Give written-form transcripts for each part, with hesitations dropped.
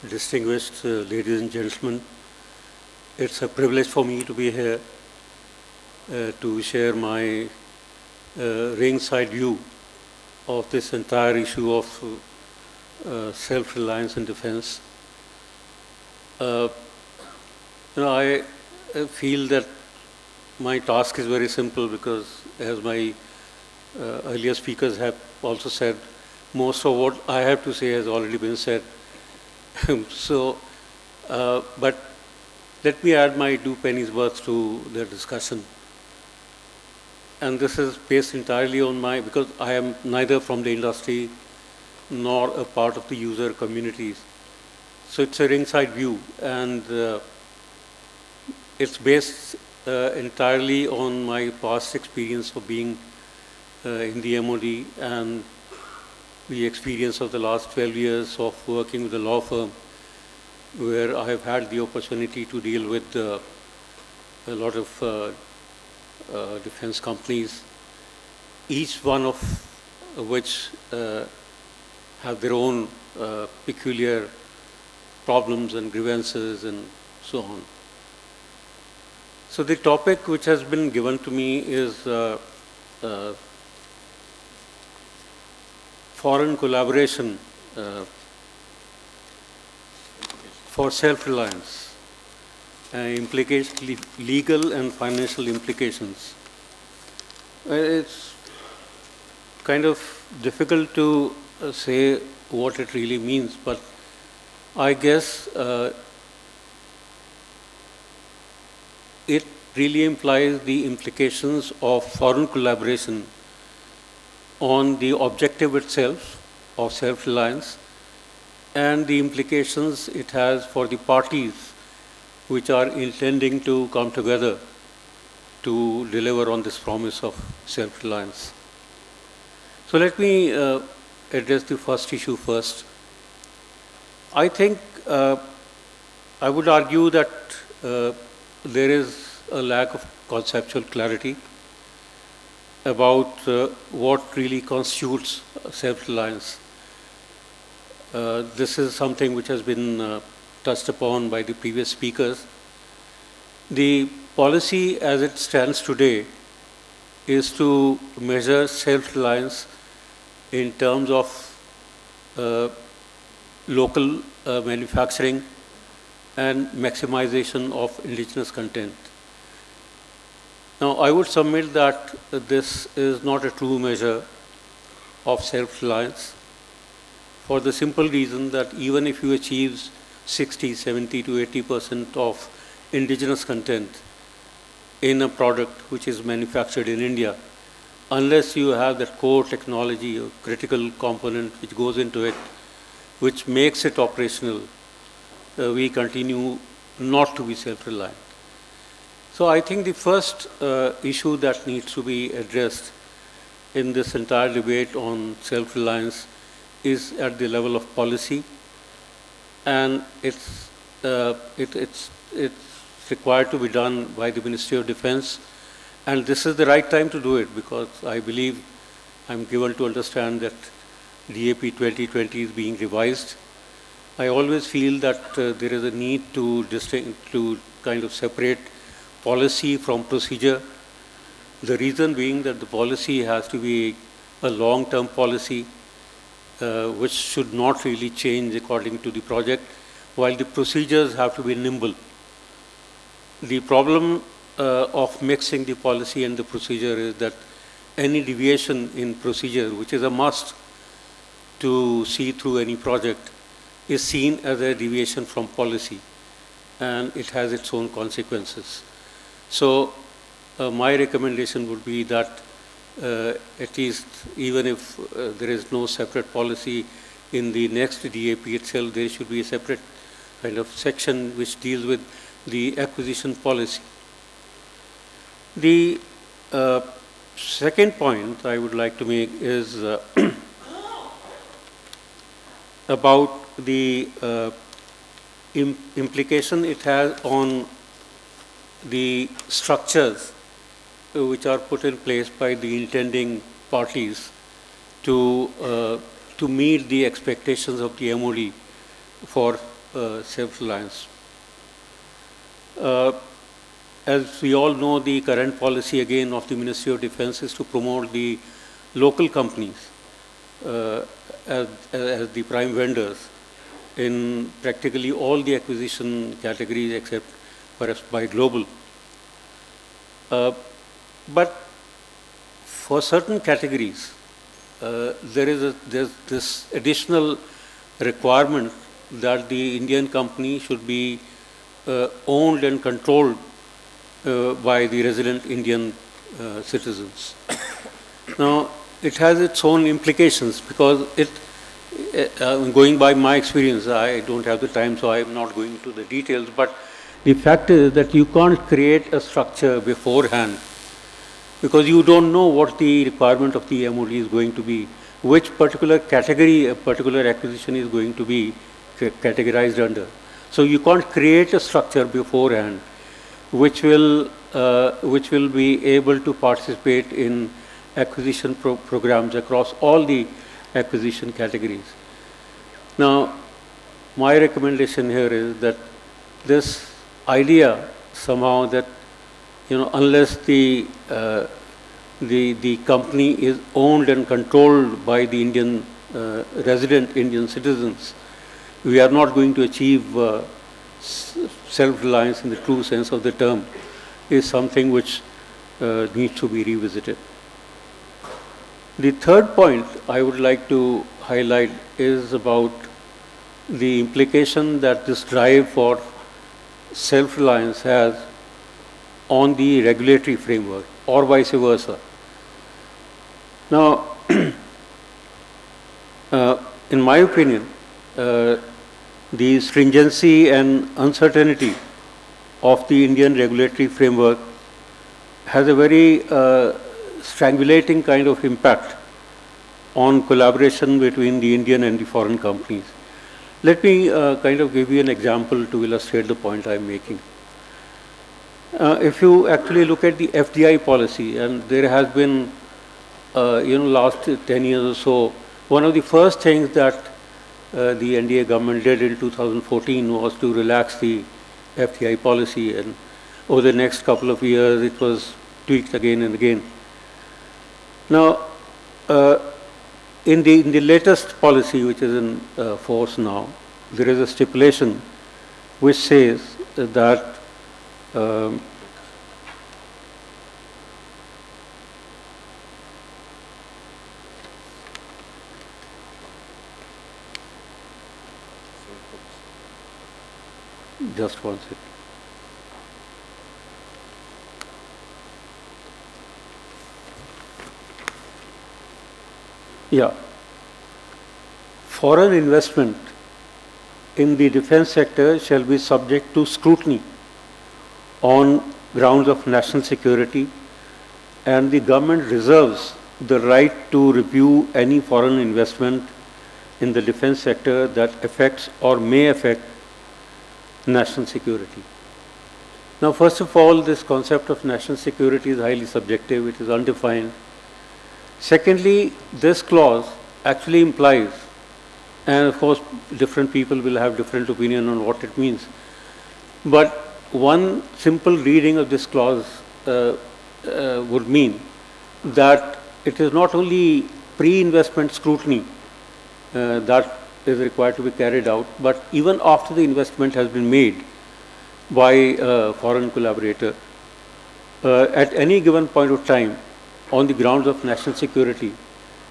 distinguished ladies and gentlemen. It's a privilege for me to be here to share my ringside view of this entire issue of self-reliance in defense. I feel that my task is very simple because, as my earlier speakers have also said, most of what I have to say has already been said. But let me add my 2 pennies worth to the discussion. And this is based entirely on because I am neither from the industry nor a part of the user communities. So it's a ringside view, and it's based entirely on my past experience of being in the MOD and the experience of the last 12 years of working with a law firm, where I have had the opportunity to deal with a lot of defense companies, each one of which have their own peculiar problems and grievances and so on. So the topic which has been given to me is foreign collaboration for self-reliance, legal and financial implications. It's kind of difficult to say what it really means, but I guess it really implies the implications of foreign collaboration on the objective itself of self-reliance and the implications it has for the parties which are intending to come together to deliver on this promise of self-reliance. So let me address the first issue first. I think I would argue that there is a lack of conceptual clarity about what really constitutes self-reliance. This is something which has been touched upon by the previous speakers. The policy as it stands today is to measure self-reliance in terms of local manufacturing and maximization of indigenous content. Now, I would submit that this is not a true measure of self-reliance, for the simple reason that even if you achieve 60, 70 to 80% of indigenous content in a product which is manufactured in India, unless you have that core technology or critical component which goes into it, which makes it operational, we continue not to be self-reliant. So I think the first issue that needs to be addressed in this entire debate on self-reliance is at the level of policy, and it's required to be done by the Ministry of Defense, and this is the right time to do it, because I believe I'm given to understand that DAP 2020 is being revised. I always feel that there is a need to kind of separate policy from procedure. The reason being that the policy has to be a long-term policy which should not really change according to the project, while the procedures have to be nimble. The problem of mixing the policy and the procedure is that any deviation in procedure, which is a must to see through any project, is seen as a deviation from policy, and it has its own consequences. So my recommendation would be that at least, even if there is no separate policy in the next DAP itself, there should be a separate kind of section which deals with the acquisition policy. The second point I would like to make is about the implication it has on the structures which are put in place by the intending parties to meet the expectations of the MOD for self-reliance. As we all know, the current policy again of the Ministry of Defense is to promote the local companies as the prime vendors in practically all the acquisition categories except perhaps by global. But for certain categories, there's this additional requirement that the Indian company should be owned and controlled by the resident Indian citizens. Now, it has its own implications because going by my experience, I don't have the time, so I'm not going into the details, but the fact is that you can't create a structure beforehand because you don't know what the requirement of the MOD is going to be, which particular category a particular acquisition is going to be categorized under. So you can't create a structure beforehand which will be able to participate in acquisition programs across all the acquisition categories. Now, my recommendation here is that this idea somehow that, you know, unless the company is owned and controlled by the Indian resident Indian citizens, we are not going to achieve self-reliance in the true sense of the term, is something which needs to be revisited. The third point I would like to highlight is about the implication that this drive for self-reliance has on the regulatory framework or vice versa. Now, in my opinion, the stringency and uncertainty of the Indian regulatory framework has a very strangulating kind of impact on collaboration between the Indian and the foreign companies. Let me kind of give you an example to illustrate the point I'm making. If you actually look at the FDI policy, and there has been, last 10 years or so, one of the first things that the NDA government did in 2014 was to relax the FDI policy, and over the next couple of years it was tweaked again and again. Now, in the latest policy, which is in force now, there is a stipulation which says that just one second. Yeah. Foreign investment in the defense sector shall be subject to scrutiny on grounds of national security, and the government reserves the right to review any foreign investment in the defense sector that affects or may affect national security. Now, first of all, this concept of national security is highly subjective, it is undefined. Secondly, this clause actually implies, and of course different people will have different opinion on what it means, but one simple reading of this clause would mean that it is not only pre-investment scrutiny that is required to be carried out, but even after the investment has been made by a foreign collaborator, at any given point of time, on the grounds of national security,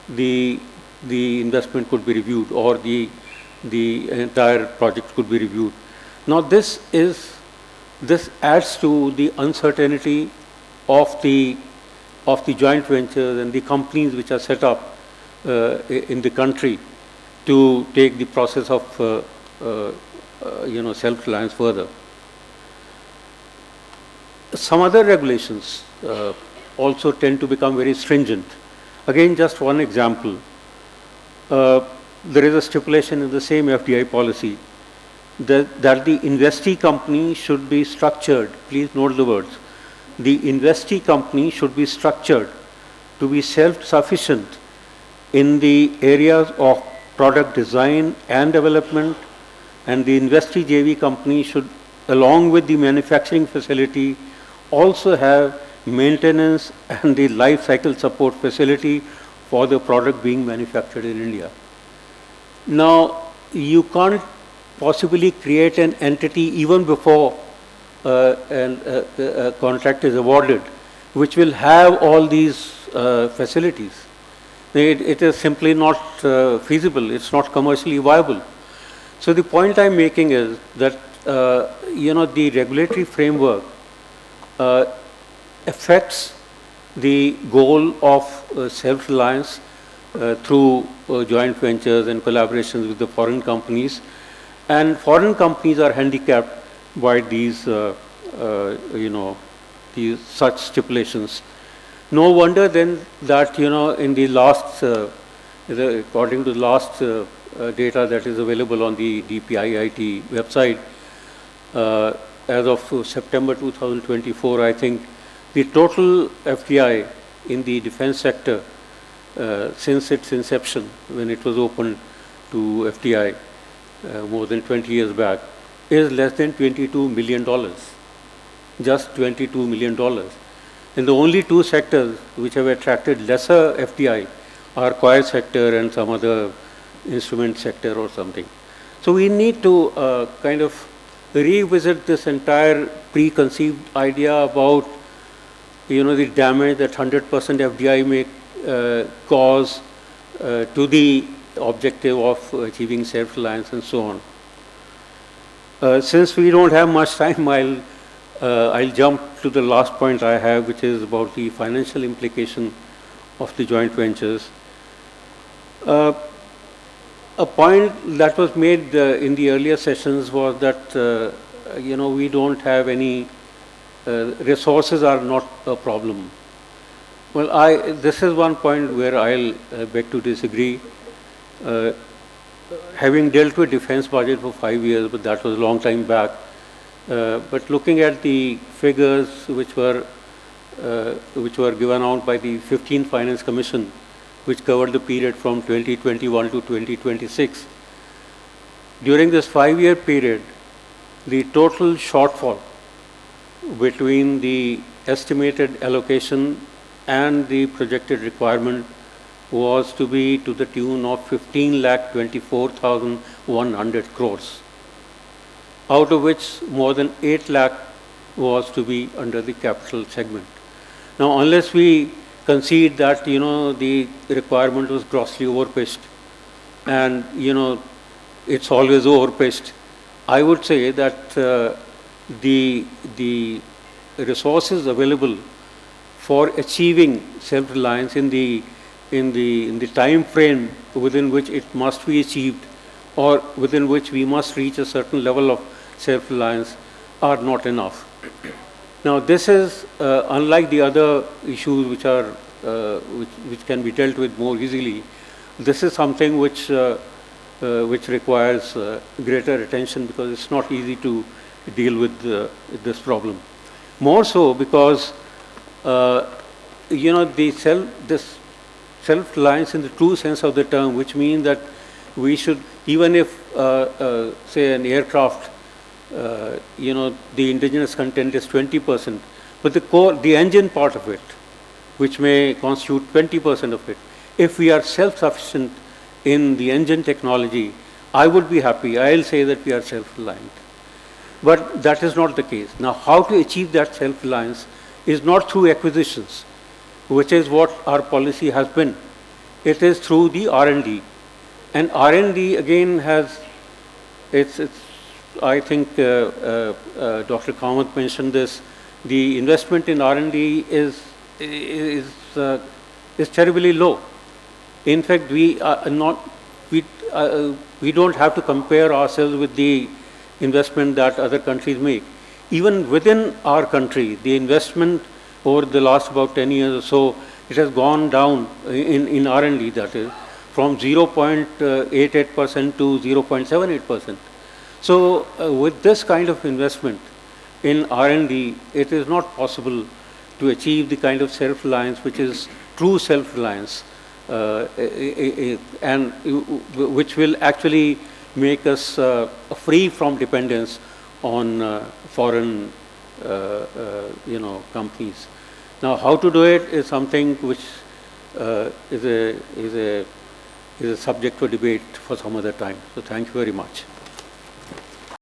the investment could be reviewed, or the entire project could be reviewed. Now, this adds to the uncertainty of the joint ventures and the companies which are set up in the country to take the process of self-reliance further. Some other regulations also tend to become very stringent. Again, just one example. There is a stipulation in the same FDI policy that the investee company should be structured, please note the words, the investee company should be structured to be self-sufficient in the areas of product design and development, And the industry JV company should, along with the manufacturing facility, also have maintenance and the life cycle support facility for the product being manufactured in India. Now, you can't possibly create an entity even before a contract is awarded, which will have all these facilities. It is simply not feasible. It's not commercially viable. So the point I'm making is that the regulatory framework affects the goal of self-reliance through joint ventures and collaborations with the foreign companies, and foreign companies are handicapped by these these such stipulations. No wonder then that in the last according to the last data that is available on the DPIIT website, as of September 2024, I think the total FDI in the defense sector since its inception, when it was opened to FDI more than 20 years back, is less than $22 million, just $22 million. And the only two sectors which have attracted lesser FDI are coil sector and some other instrument sector or something. So we need to kind of revisit this entire preconceived idea about the damage that 100% FDI may cause to the objective of achieving self-reliance and so on. Since we don't have much time, I'll jump to the last point I have, which is about the financial implication of the joint ventures. A point that was made in the earlier sessions was that we don't have any resources are not a problem. Well, this is one point where I'll beg to disagree. Having dealt with defense budget for 5 years, but that was a long time back. But looking at the figures which were given out by the 15th Finance Commission, which covered the period from 2021 to 2026, during this 5-year period, the total shortfall between the estimated allocation and the projected requirement was to be to the tune of 15,24,100 crores, out of which more than 8 lakh was to be under the capital segment. Now, unless we concede that the requirement was grossly overpitched, and it's always overpitched, I would say that the resources available for achieving self-reliance in the time frame within which it must be achieved, or within which we must reach a certain level of self-reliance, are not enough. Now, this is unlike the other issues which are which can be dealt with more easily. This is something which requires greater attention, because it's not easy to deal with this problem. More so because this self-reliance in the true sense of the term, which means that we should, even if say an aircraft, the indigenous content is 20%, but the engine part of it, which may constitute 20% of it, if we are self-sufficient in the engine technology, I would be happy. I'll say that we are self-reliant. But that is not the case. Now, how to achieve that self-reliance is not through acquisitions, which is what our policy has been. It is through the R&D. And R&D again has, I think Dr. Kamath mentioned this, the investment in R&D is terribly low. In fact, we don't have to compare ourselves with the investment that other countries make. Even within our country, the investment over the last about 10 years or so, it has gone down in R&D, that is, from 0.88% to 0.78%. So with this kind of investment in R&D, it is not possible to achieve the kind of self-reliance which is true self-reliance, and which will actually make us free from dependence on foreign companies. Now, how to do it is something which is a subject for debate for some other time. So thank you very much.